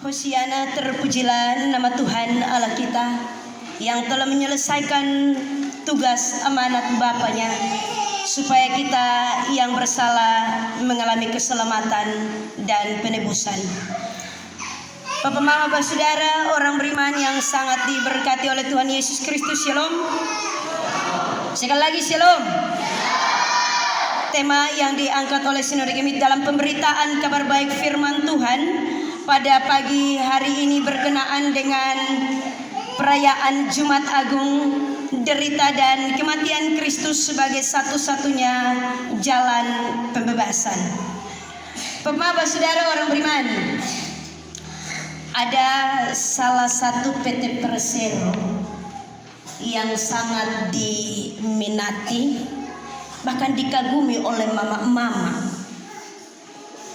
Hosiana, terpujilah nama Tuhan Allah kita yang telah menyelesaikan tugas amanat Bapaknya supaya kita yang bersalah mengalami keselamatan dan penebusan. Bapak, Mama, Bapak, Saudara, orang beriman yang sangat diberkati oleh Tuhan Yesus Kristus, Shalom. Sekali lagi Shalom. Tema yang diangkat oleh Sinode Gemit dalam pemberitaan kabar baik firman Tuhan pada pagi hari ini berkenaan dengan perayaan Jumat Agung, derita dan kematian Kristus sebagai satu-satunya jalan pembebasan. Bapak, Saudara, orang beriman, ada salah satu PT Persero yang sangat diminati, bahkan dikagumi oleh mama-mama.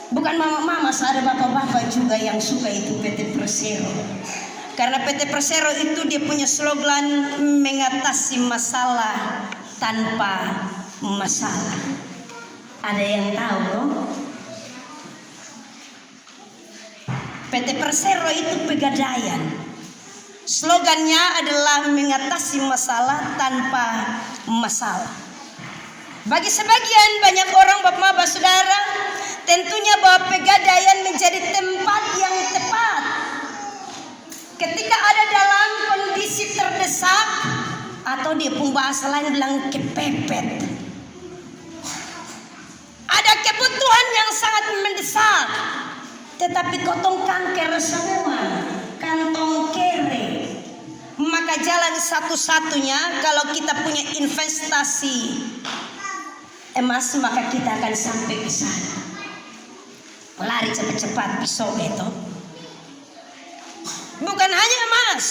Bukan mama-mama, ada bapak-bapak juga yang suka itu PT Persero. Karena PT Persero itu dia punya slogan mengatasi masalah tanpa masalah. Ada yang tahu loh? PT Persero itu pegadaian. Slogannya adalah mengatasi masalah tanpa masalah. Bagi sebagian banyak orang, Bapak, Saudara, tentunya bahwa pegadaian menjadi tempat yang tepat ketika ada dalam kondisi terdesak, atau dia pun bahasa lain bilang kepepet. Ada kebutuhan yang sangat mendesak, tetapi kantong kanker semua, kantong kere. Maka jalan satu-satunya kalau kita punya investasi emas, maka kita akan sampai ke sana. Lari cepat-cepat pisau itu. Bukan hanya emas,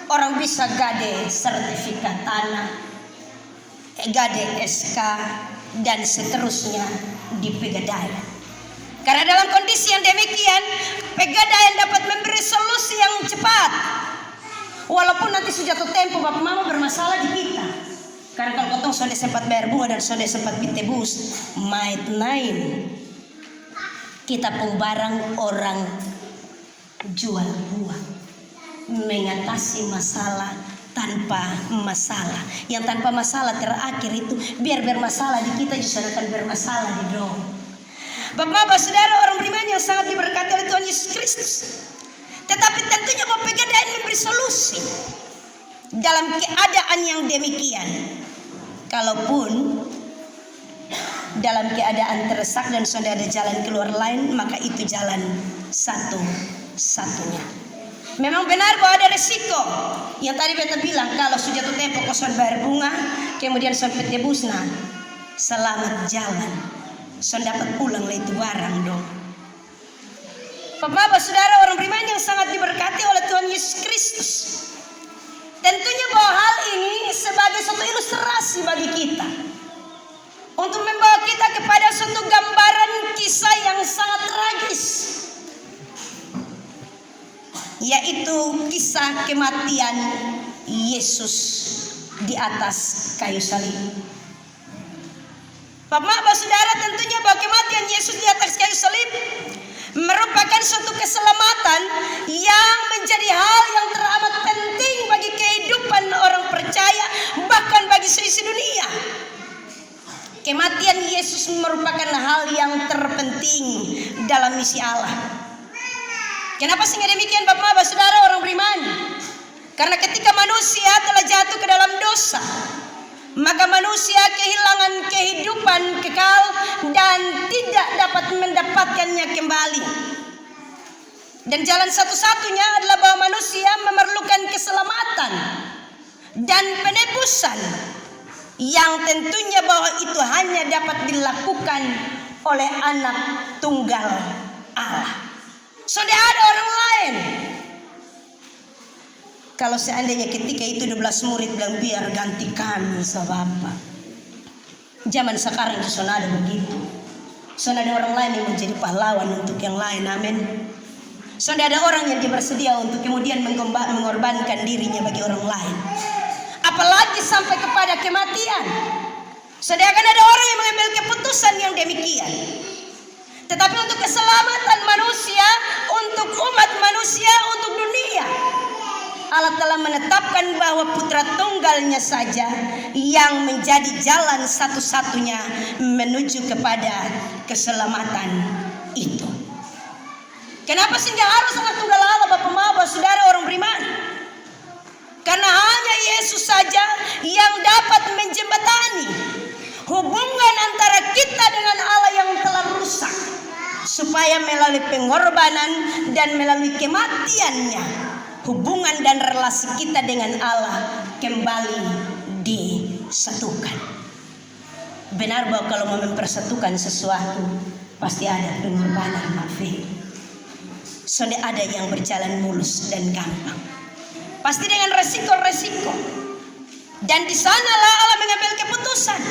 orang bisa gade sertifikat tanah, gade SK dan seterusnya di pegadaian. Karena dalam kondisi yang demikian, pegadaian dapat memberi solusi yang cepat. Walaupun nanti sudah jatuh tempo Bapak Mama bermasalah di kita. Karena kalau potong sudah sempat bayar bunga dan sudah sempat ditebus, might lain kita pun barang orang jual buah. Mengatasi masalah tanpa masalah. Yang tanpa masalah terakhir itu biar bermasalah di kita justru akan bermasalah di dong. Bapak, Saudara, orang beriman yang sangat diberkati oleh Tuhan Yesus Kristus. Tetapi tentunya bahwa pegadaian memberi solusi dalam keadaan yang demikian. Kalaupun dalam keadaan terdesak dan sudah ada jalan keluar lain, maka itu jalan satu-satunya. Memang benar bahwa ada resiko. Yang tadi beta bilang, kalau sudah jatuh tempo kau sudah bayar bunga, kemudian sampai tebus, nah selamat jalan. Sudah dapat pulang lah itu barang dong. Bapak, Saudara, orang beriman yang sangat diberkati oleh Tuhan Yesus Kristus. Tentunya bahwa hal ini sebagai suatu ilustrasi bagi kita, untuk membawa kita kepada suatu gambaran kisah yang sangat tragis, yaitu kisah kematian Yesus di atas kayu salib. Bapak, Saudara, tentunya bahwa kematian Yesus di atas kayu salib merupakan suatu keselamatan yang menjadi hal yang teramat penting bagi kehidupan orang percaya, bahkan bagi seisi dunia. Kematian Yesus merupakan hal yang terpenting dalam misi Allah. Kenapa sehingga demikian, Bapak, Saudara, orang beriman? Karena ketika manusia telah jatuh ke dalam dosa, maka manusia kehilangan kehidupan kekal dan tidak dapat mendapatkannya kembali. Dan jalan satu-satunya adalah bahwa manusia memerlukan keselamatan dan penebusan, yang tentunya bahwa itu hanya dapat dilakukan oleh anak tunggal Allah. Sudah ada orang lain. Kalau seandainya ketika itu 12 murid bilang biar ganti kami sama Bapak. Zaman sekarang itu sudah ada begitu. Sudah ada orang lain yang menjadi pahlawan untuk yang lain, amin. Sudah ada orang yang bersedia untuk kemudian mengorbankan dirinya bagi orang lain. Apalagi sampai kepada kematian. Sudah akan ada orang yang mengambil keputusan yang demikian. Tetapi untuk keselamatan manusia, untuk umat manusia Allah telah menetapkan bahwa putra tunggalnya saja yang menjadi jalan satu-satunya menuju kepada keselamatan itu. Kenapa sehingga harus anak tunggal Allah, Bapak Maba, saudara orang beriman? Karena hanya Yesus saja yang dapat menjembatani hubungan antara kita dengan Allah yang telah rusak, supaya melalui pengorbanan dan melalui kematiannya, hubungan dan relasi kita dengan Allah kembali disatukan. Benar bahwa kalau mau mempersatukan sesuatu pasti ada pengorbanan, maafin. Soalnya ada yang berjalan mulus dan gampang, pasti dengan resiko-resiko. Dan di sanalah Allah mengambil keputusan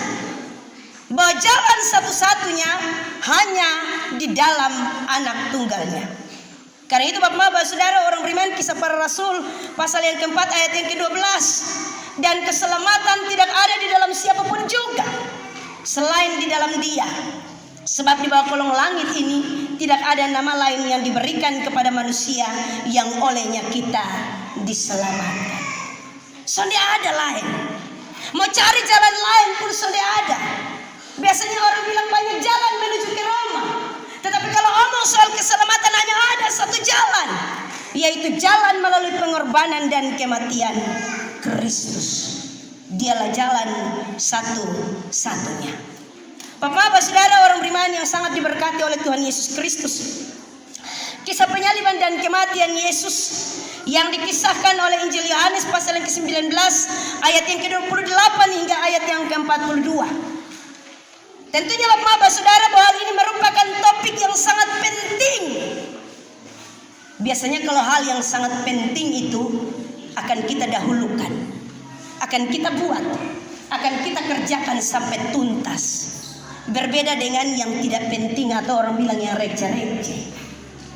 bahwa jalan satu-satunya hanya di dalam anak tunggalnya. Karena itu Bapak Maba, saudara orang beriman, Kisah Para Rasul pasal yang keempat ayat yang ke-12. Dan keselamatan tidak ada di dalam siapapun juga selain di dalam Dia. Sebab di bawah kolong langit ini tidak ada nama lain yang diberikan kepada manusia yang olehnya kita diselamatkan. Sudah ada lain. Mau cari jalan lain pun sudah ada. Biasanya orang bilang banyak jalan menuju ke Roma. Tetapi kalau omong soal keselamatan hanya ada satu jalan, yaitu jalan melalui pengorbanan dan kematian Kristus. Dialah jalan satu-satunya. Bapak, saudara orang beriman yang sangat diberkati oleh Tuhan Yesus Kristus, kisah penyaliban dan kematian Yesus yang dikisahkan oleh Injil Yohanes pasal yang ke-19 ayat yang ke-28 hingga ayat yang ke-42. Tentunya Bapak, saudara, bahwa hal ini merupakan topik yang sangat penting. Biasanya kalau hal yang sangat penting itu akan kita dahulukan, akan kita buat, akan kita kerjakan sampai tuntas. Berbeda dengan yang tidak penting atau orang bilang yang receh-receh.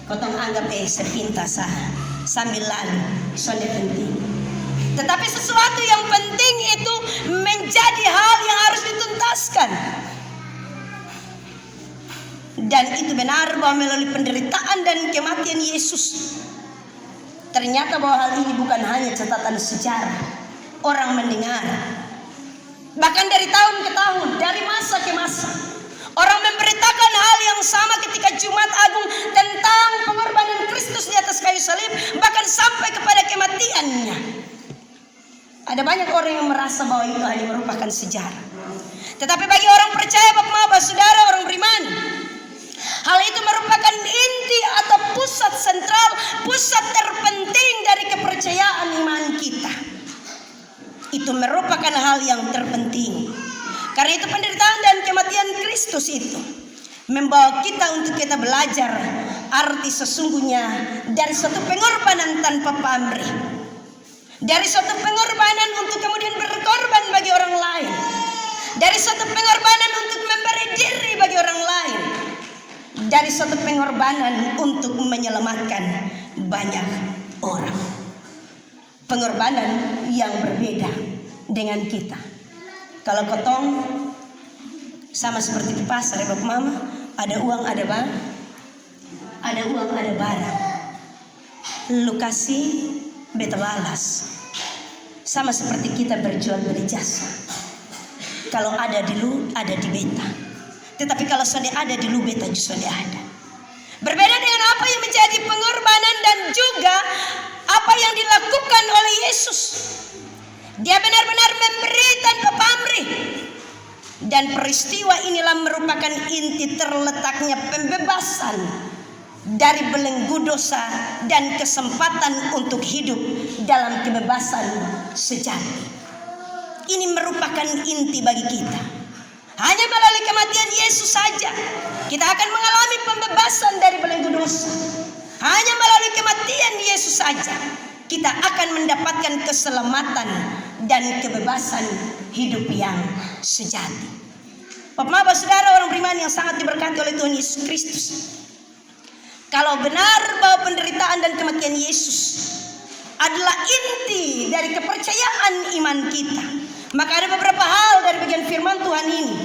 Kotong anggap sepintas sambil lalu, soalnya penting. Tetapi sesuatu yang penting itu menjadi hal yang harus dituntaskan. Dan itu benar bahwa melalui penderitaan dan kematian Yesus, ternyata bahwa hal ini bukan hanya catatan sejarah. Orang mendengar, bahkan dari tahun ke tahun, dari masa ke masa, orang memberitakan hal yang sama ketika Jumat Agung tentang pengorbanan Kristus di atas kayu salib, bahkan sampai kepada kematiannya. Ada banyak orang yang merasa bahwa itu hanya merupakan sejarah. Tetapi bagi orang percaya, Bapak, saudara orang beriman, hal itu merupakan inti atau pusat sentral, pusat terpenting dari kepercayaan iman kita. Itu merupakan hal yang terpenting. Karena itu penderitaan dan kematian Kristus itu membawa kita untuk kita belajar arti sesungguhnya dari suatu pengorbanan tanpa pamrih, dari suatu pengorbanan untuk kemudian berkorban bagi orang lain, dari suatu pengorbanan untuk memberi diri bagi orang lain, dari suatu pengorbanan untuk menyelamatkan banyak orang. Pengorbanan yang berbeda dengan kita. Kalau kotong sama seperti di pasar ya Bapak Mama, ada uang ada barang, ada uang ada barang. Lu kasih beta balas. Sama seperti kita berjual beli jasa. Kalau ada di lu, ada di beta. Tetapi kalau sudah ada di lu, beta juga sudah ada. Berbeda dengan apa yang menjadi pengorbanan dan juga apa yang dilakukan oleh Yesus. Dia benar-benar memberi tanpa pamrih. Dan peristiwa inilah merupakan inti terletaknya pembebasan dari belenggu dosa dan kesempatan untuk hidup dalam kebebasan sejati. Ini merupakan inti bagi kita. Hanya melalui kematian Yesus saja kita akan mengalami pembebasan dari belenggu dosa. Hanya melalui kematian Yesus saja kita akan mendapatkan keselamatan dan kebebasan hidup yang sejati. Bapak, saudara orang beriman yang sangat diberkati oleh Tuhan Yesus Kristus, kalau benar bahwa penderitaan dan kematian Yesus adalah inti dari kepercayaan iman kita, maka ada beberapa hal dari bagian firman Tuhan ini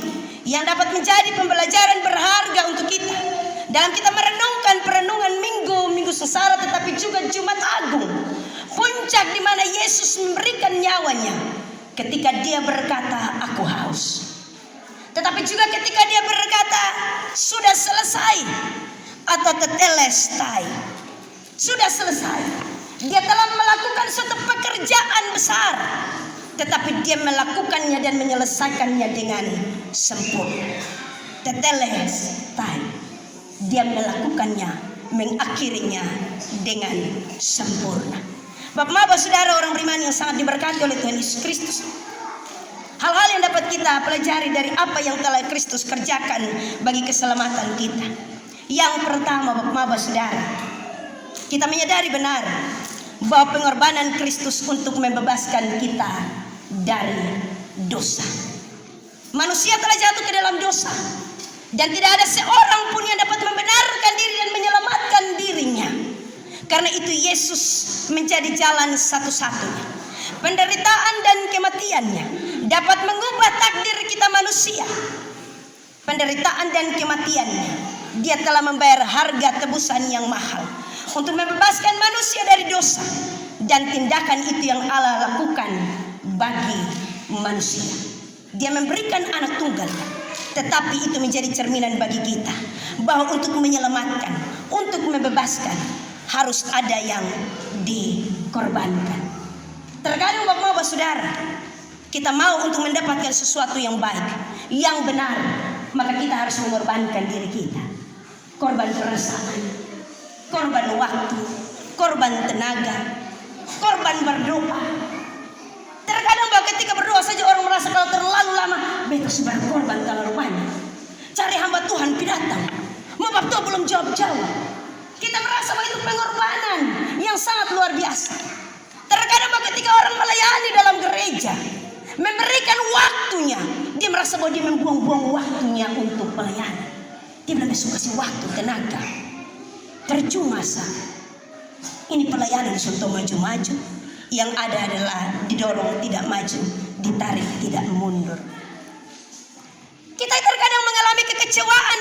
yang dapat menjadi pembelajaran berharga untuk kita dalam kita merenungkan perenungan minggu Sesara, tetapi juga Jumat Agung. Puncak puncak di mana Yesus memberikan nyawanya ketika dia berkata, aku haus. Tetapi juga ketika dia berkata, sudah selesai, atau tetelestai, sudah selesai. Dia telah melakukan suatu pekerjaan besar, tetapi dia melakukannya dan menyelesaikannya dengan sempurna. Tetelestai, dia melakukannya, mengakhirinya dengan sempurna. Bapak-bapak, saudara, orang beriman yang sangat diberkati oleh Tuhan Yesus Kristus, hal-hal yang dapat kita pelajari dari apa yang telah Kristus kerjakan bagi keselamatan kita. Yang pertama, bapak-bapak, saudara, kita menyadari benar bahwa pengorbanan Kristus untuk membebaskan kita dari dosa. Manusia telah jatuh ke dalam dosa, dan tidak ada seorang pun yang dapat membenarkan diri dan menyelamatkan dirinya. Karena itu Yesus menjadi jalan satu-satunya. Penderitaan dan kematiannya dapat mengubah takdir kita manusia. Penderitaan dan kematiannya, dia telah membayar harga tebusan yang mahal untuk membebaskan manusia dari dosa. Dan tindakan itu yang Allah lakukan bagi manusia. Dia memberikan anak tunggal, tetapi itu menjadi cerminan bagi kita bahwa untuk menyelamatkan, untuk membebaskan, harus ada yang dikorbankan. Terkadang bapak-bapak, saudara, kita mau untuk mendapatkan sesuatu yang baik, yang benar, maka kita harus mengorbankan diri kita. Korban perasaan, korban waktu, korban tenaga, korban berdoa. Terkadang bahwa ketika berdoa saja orang merasa kalau terlalu lama, beta sudah korban terlalu banyak. Cari hamba Tuhan datang, mau Tuhan belum jawab-jawab. Kita merasa bahwa itu pengorbanan yang sangat luar biasa. Terkadang bahwa ketika orang melayani dalam gereja, memberikan waktunya, dia merasa bahwa dia membuang-buang waktunya untuk melayani. Dia belum bisa kasih waktu, tenaga, percuma sah. Ini pelayanan contoh maju-maju, yang ada adalah didorong tidak maju, ditarik tidak mundur. Kita terkadang mengalami kekecewaan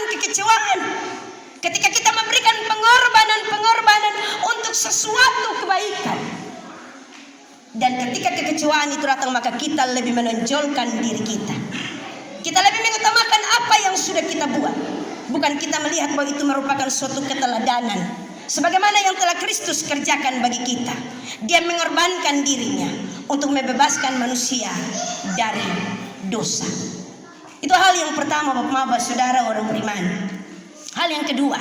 ketika kita memberikan pengorbanan untuk sesuatu kebaikan. Dan ketika kekecewaan itu datang, maka kita lebih menonjolkan diri kita. Kita lebih mengutamakan apa yang sudah kita buat, bukan kita melihat bahwa itu merupakan suatu keteladanan. Sebagaimana yang telah Kristus kerjakan bagi kita. Dia mengorbankan dirinya untuk membebaskan manusia dari dosa. Itu hal yang pertama, bapak-bapak, saudara, orang beriman. Hal yang kedua,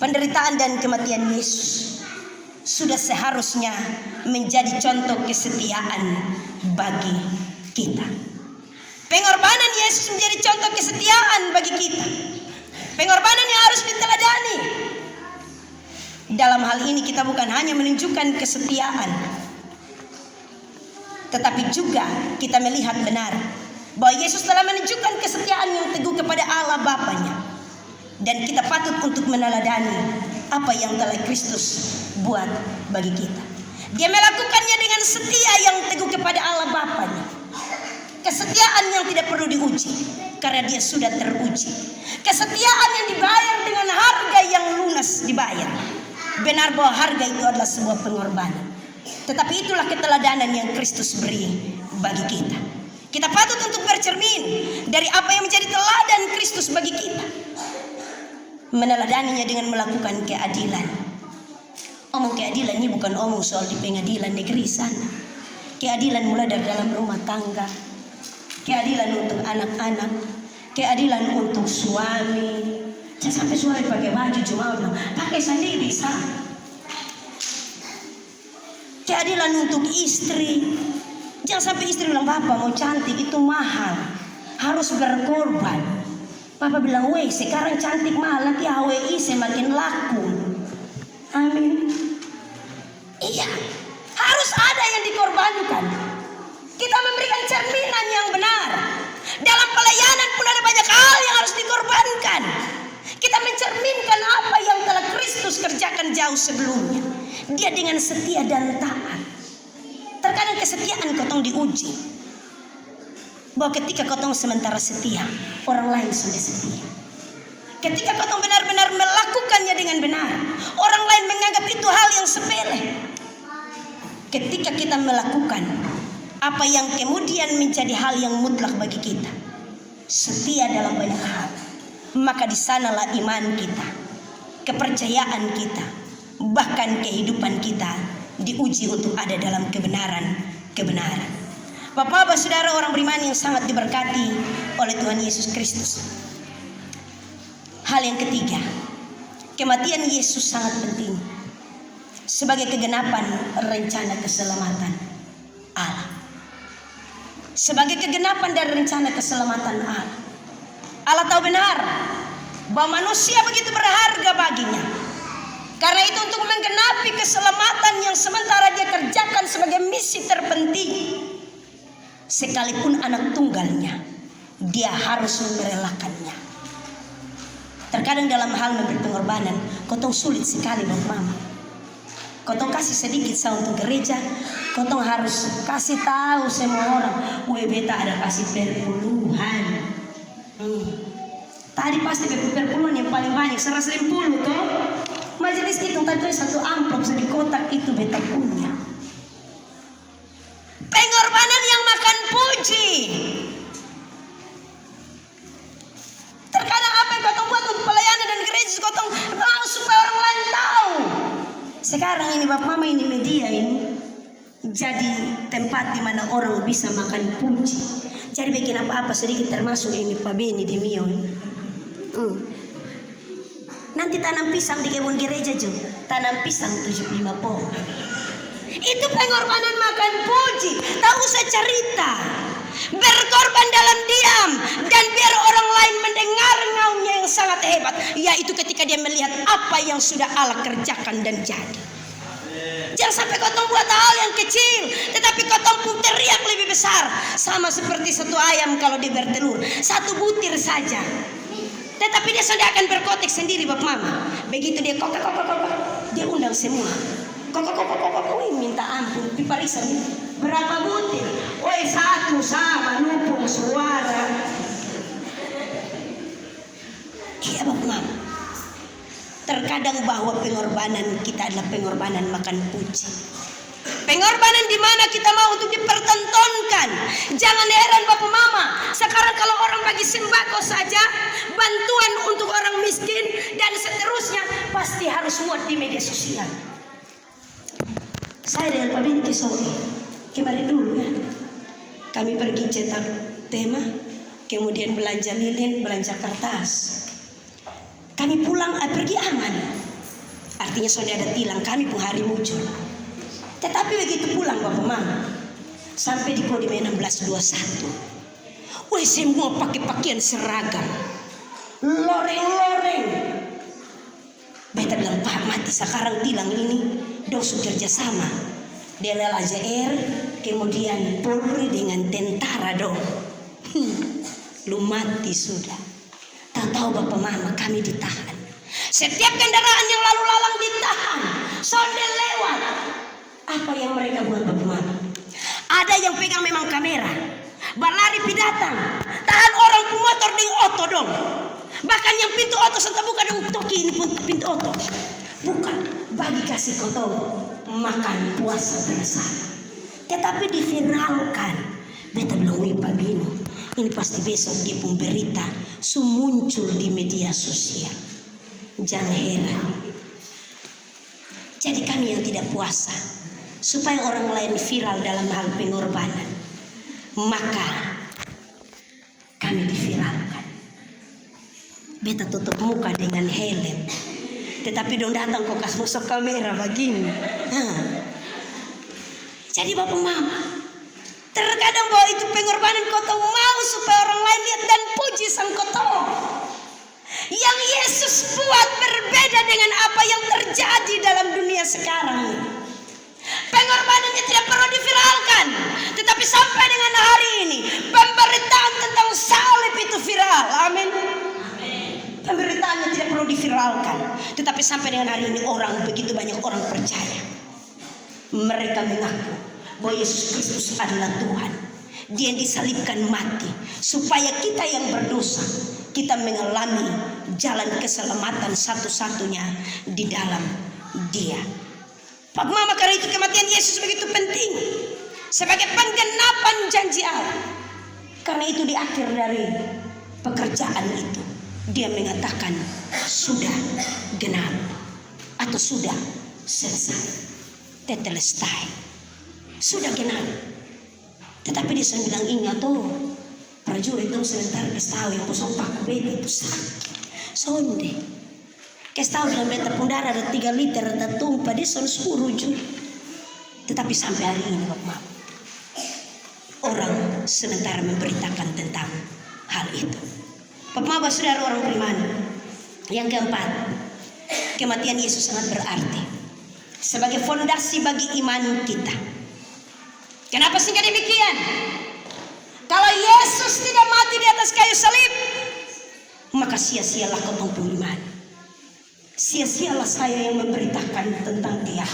penderitaan dan kematian Yesus sudah seharusnya menjadi contoh kesetiaan bagi kita. Pengorbanan Yesus menjadi contoh kesetiaan bagi kita. Pengorbanan yang harus diteladani. Dalam hal ini kita bukan hanya menunjukkan kesetiaan, tetapi juga kita melihat benar bahwa Yesus telah menunjukkan kesetiaan yang teguh kepada Allah Bapanya. Dan kita patut untuk meneladani apa yang telah Kristus buat bagi kita. Dia melakukannya dengan setia yang teguh kepada Allah Bapanya. Kesetiaan yang tidak perlu diuji, karena dia sudah teruji. Kesetiaan yang dibayar dengan harga yang lunas dibayar. Benar bahwa harga itu adalah sebuah pengorbanan. Tetapi itulah keteladanan yang Kristus beri bagi kita. Kita patut untuk bercermin dari apa yang menjadi teladan Kristus bagi kita. Meneladaninya dengan melakukan keadilan. Omong keadilan ini bukan omong soal di pengadilan negeri sana. Keadilan mulai dari dalam rumah tangga. Keadilan untuk anak-anak. Keadilan untuk suami. Jangan sampai suami pakai baju cuma bilang pakai sendiri sah. Keadilan untuk istri. Jangan sampai istri bilang, bapak mau cantik itu mahal, harus berkorban. Papa bilang, weh sekarang cantik mahal, nanti HWI semakin laku. Amin. Iya, harus ada yang dikorbankan. Kita memberikan cerminan yang benar. Dalam pelayanan pun ada banyak hal yang harus dikorbankan. Kita mencerminkan apa yang telah Kristus kerjakan jauh sebelumnya. Dia dengan setia dan taat. Terkadang kesetiaan kotong diuji. Bahwa ketika kotong sementara setia, orang lain sudah setia. Ketika kotong benar-benar melakukannya dengan benar, orang lain menganggap itu hal yang sepele. ketika kita melakukan apa yang kemudian menjadi hal yang mutlak bagi kita, setia dalam banyak hal, maka di sanalah iman kita, kepercayaan kita, bahkan kehidupan kita diuji untuk ada dalam kebenaran. Bapak-bapak, saudara orang beriman yang sangat diberkati oleh Tuhan Yesus Kristus. Hal yang ketiga, kematian Yesus sangat penting sebagai kegenapan rencana keselamatan Allah. Sebagai kegenapan dari rencana keselamatan Allah. Allah tahu benar bahwa manusia begitu berharga baginya. Karena itu untuk menggenapi keselamatan yang sementara dia kerjakan sebagai misi terpenting, sekalipun anak tunggalnya, dia harus merelakannya. Terkadang dalam hal memberi pengorbanan, kotong sulit sekali Bapak Mama. Kotong kasih sedikit saya untuk gereja, kotong harus kasih tahu semua orang, beta ada kasih perpuluhan. Tadi pasti perpuluhan yang paling banyak 150 toh. Majelis itu tadi satu amplop di kotak itu beta punya. Pengorbanan yang makan puji. Terkadang apa yang kotong buat untuk pelayanan dan gereja, kotong mau supaya orang lain tahu. Sekarang ini Bapak Mama, ini media ini jadi tempat di mana orang bisa makan puji. Jadi bikin apa-apa sedikit, termasuk ini Pak Beni di Mio. Nanti tanam pisang di kebun gereja juga, tanam pisang 75 pohon. Itu pengorbanan makan puji. Tak usah cerita, berkorban dalam diam dan biar orang lain mendengar ngaunya yang sangat hebat, yaitu ketika dia melihat apa yang sudah Allah kerjakan dan jadi. Jangan sampai kotong buat hal yang kecil, tetapi kotong pun teriak lebih besar. Sama seperti satu ayam kalau dia bertelur, satu butir saja, tetapi dia sudah akan berkotek sendiri Bapak Mama. Begitu dia kok, dia undang semua. Kok, minta ampun, diperiksa berapa butir? Woi, satu sama lupa suara. Iya Bapak Mama. Terkadang bahwa pengorbanan kita adalah pengorbanan makan puji. Pengorbanan di mana kita mau untuk dipertontonkan. Jangan heran Bapak Mama, sekarang kalau orang bagi sembako saja, bantuan untuk orang miskin dan seterusnya, pasti harus muat di media sosial. Saya dengan Pak Bini sore kemarin dulu ya, kami pergi cetak tema, kemudian belanja lilin, belanja kertas. Kami pulang pergi aman, artinya sudah ada tilang, kami pun hari muncul. Tetapi begitu pulang Bapak Mama, sampai di Kodim 1621, woi semua pakai pakaian seragam, loreng-loreng. Beta bilang, Pak mati sekarang tilang ini dong kerja sama DLL AJR, kemudian Polri dengan tentara dong. Lu mati sudah. Tak tahu Bapak Mama, kami ditahan. Setiap kendaraan yang lalu lalang ditahan, sondel lewat. Apa yang mereka buat Bapak Mama? Ada yang pegang memang kamera, berlari pidatang, tahan orang pemotor dengan oto dong. Bahkan yang pintu oto serta buka dong, toki ini pun pintu oto. Bukan bagi kasih kotong makan puasa bersama, tetapi diviralkan. Beta bilang, wih Pak Bini, ini pasti besok dia pun berita muncul di media sosial. Jangan heran. Jadi kami yang tidak puasa, supaya orang lain viral dalam hal pengorbanan, maka kami diviralkan. Beta tutup muka dengan helm, tetapi dong datang kok kas masuk kamera begini. Jadi Bapak Mama, terkadang bahwa itu pengorbanan kotong mau supaya orang lain lihat dan puji sang kotong. Yang Yesus buat berbeda dengan apa yang terjadi dalam dunia sekarang. Pengorbanannya tidak perlu diviralkan, tetapi sampai dengan hari ini pemberitaan tentang salib itu viral. Amin. Pemberitaannya tidak perlu diviralkan, tetapi sampai dengan hari ini orang begitu banyak orang percaya. Mereka mengaku bahwa Yesus Kristus adalah Tuhan. Dia disalibkan mati supaya kita yang berdosa, kita mengalami jalan keselamatan satu-satunya di dalam Dia. Pak Mama, karena itu kematian Yesus begitu penting sebagai penggenapan janji Allah. Karena itu di akhir dari pekerjaan itu dia mengatakan sudah genap atau sudah selesai. Tetelestai, sudah genap. Tetapi dia bilang, ingat tuh prajurit itu sebentar kestawi yang kosong pak bete itu sakit. Sonde kestawi bilang beta pundara ada 3 liter ada tumpah dia son suruh juga. Tetapi sampai hari ini Bapak, orang sementara memberitakan tentang hal itu. Bapak saudara orang beriman. Yang keempat, kematian Yesus sangat berarti sebagai fondasi bagi iman kita. Kenapa sehingga demikian? Kalau Yesus tidak mati di atas kayu salib, maka sia-sialah kau beriman. Sia-sialah saya yang memberitakan tentang dia.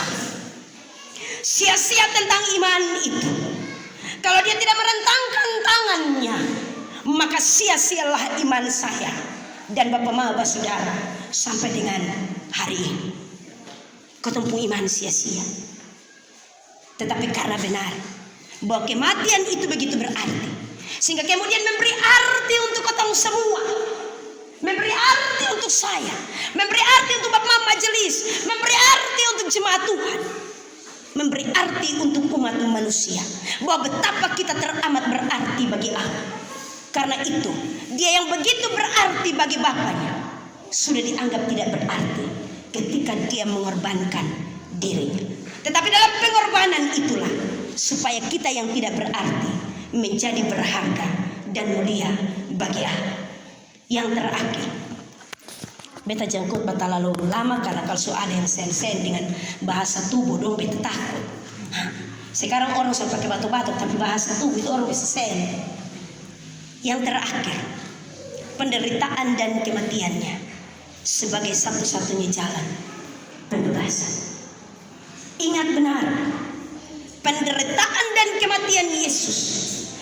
Sia-sia tentang iman itu. Kalau dia tidak merentangkan tangannya, maka sia-sialah iman saya dan Bapak saudara sampai dengan hari ini. Ketemu iman sia-sia. Tetapi karena benar bahwa kematian itu begitu berarti, sehingga kemudian memberi arti untuk ketemu semua, memberi arti untuk saya, memberi arti untuk Bapak majelis, memberi arti untuk jemaat Tuhan, memberi arti untuk umat manusia, bahwa betapa kita teramat berarti bagi Allah. Karena itu dia yang begitu berarti bagi Bapaknya sudah dianggap tidak berarti ketika dia mengorbankan dirinya. Tetapi dalam pengorbanan itulah supaya kita yang tidak berarti menjadi berharga dan mulia bagi Allah. Yang terakhir, beta jangkut beta lalu lama karena kalau ada yang sen-sen dengan bahasa tubuh dong beta takut. Sekarang orang sudah pakai batu-batu tapi bahasa tubuh itu orang bisa sen. Yang terakhir, penderitaan dan kematiannya sebagai satu-satunya jalan pembebasan. Ingat benar, penderitaan dan kematian Yesus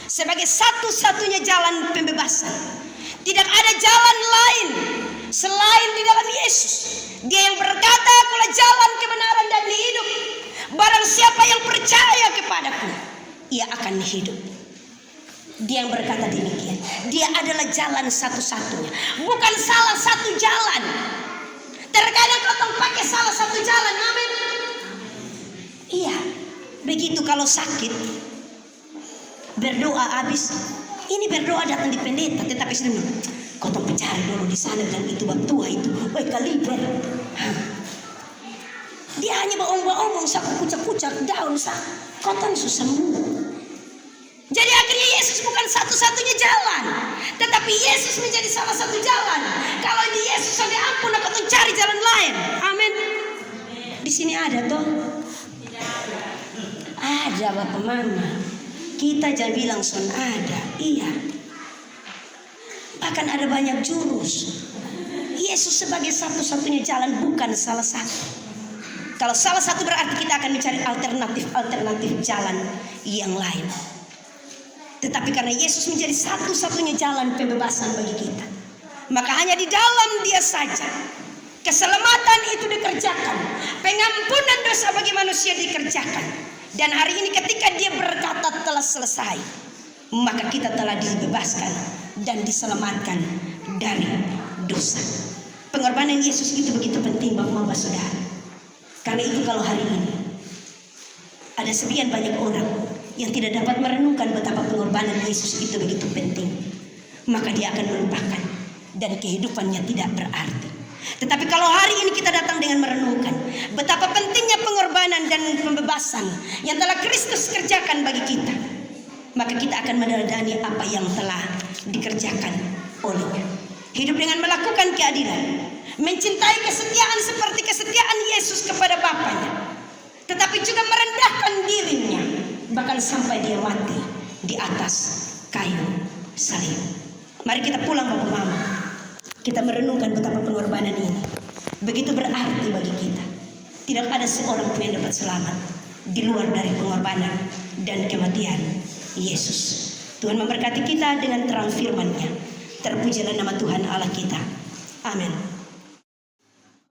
sebagai satu-satunya jalan pembebasan. Tidak ada jalan lain selain di dalam Yesus. Dia yang berkata, akulah jalan kebenaran dan hidup. Barang siapa yang percaya kepadaku, ia akan hidup. Dia yang berkata demikian. Dia adalah jalan satu-satunya, bukan salah satu jalan. Terkadang kau pakai salah satu jalan, amin. Iya, begitu kalau sakit berdoa habis. Ini berdoa datang di pendeta, tetapi sudah kau mencari dulu di sana dan itu bab tua itu, baik kaliber. Dia hanya omong-omong, saku kucak-kucak daun sak, kau susah sembuh. Jadi akhirnya Yesus bukan satu-satunya jalan, tetapi Yesus menjadi salah satu jalan. Kalau di Yesus ada ampun, kau cari jalan lain. Amin. Di sini ada toh? Ada Bapak Mama. Kita jangan bilang son ada. Iya. Bahkan ada banyak jurus. Yesus sebagai satu-satunya jalan, bukan salah satu. Kalau salah satu berarti kita akan mencari alternatif jalan yang lain. Tetapi karena Yesus menjadi satu-satunya jalan pembebasan bagi kita, maka hanya di dalam Dia saja keselamatan itu dikerjakan, pengampunan dosa bagi manusia dikerjakan. Dan hari ini ketika Dia berkata telah selesai, maka kita telah dibebaskan dan diselamatkan dari dosa. Pengorbanan Yesus itu begitu penting Bapak saudara. Karena itu kalau hari ini ada sekian banyak orang yang tidak dapat merenungkan betapa pengorbanan Yesus itu begitu penting, maka dia akan melupakan dan kehidupannya tidak berarti. Tetapi kalau hari ini kita datang dengan merenungkan betapa pentingnya pengorbanan dan pembebasan yang telah Kristus kerjakan bagi kita, maka kita akan meneladani apa yang telah dikerjakan olehnya. Hidup dengan melakukan keadilan, mencintai kesetiaan seperti kesetiaan Yesus kepada Bapaknya, tetapi juga merendahkan dirinya, bahkan sampai Dia mati di atas kayu salib. Mari kita pulang Bapak Mama. Kita merenungkan betapa pengorbanan ini begitu berarti bagi kita. Tidak ada seorang pun yang dapat selamat di luar dari pengorbanan dan kematian Yesus. Tuhan memberkati kita dengan terang firman-Nya. Terpujilah nama Tuhan Allah kita. Amin.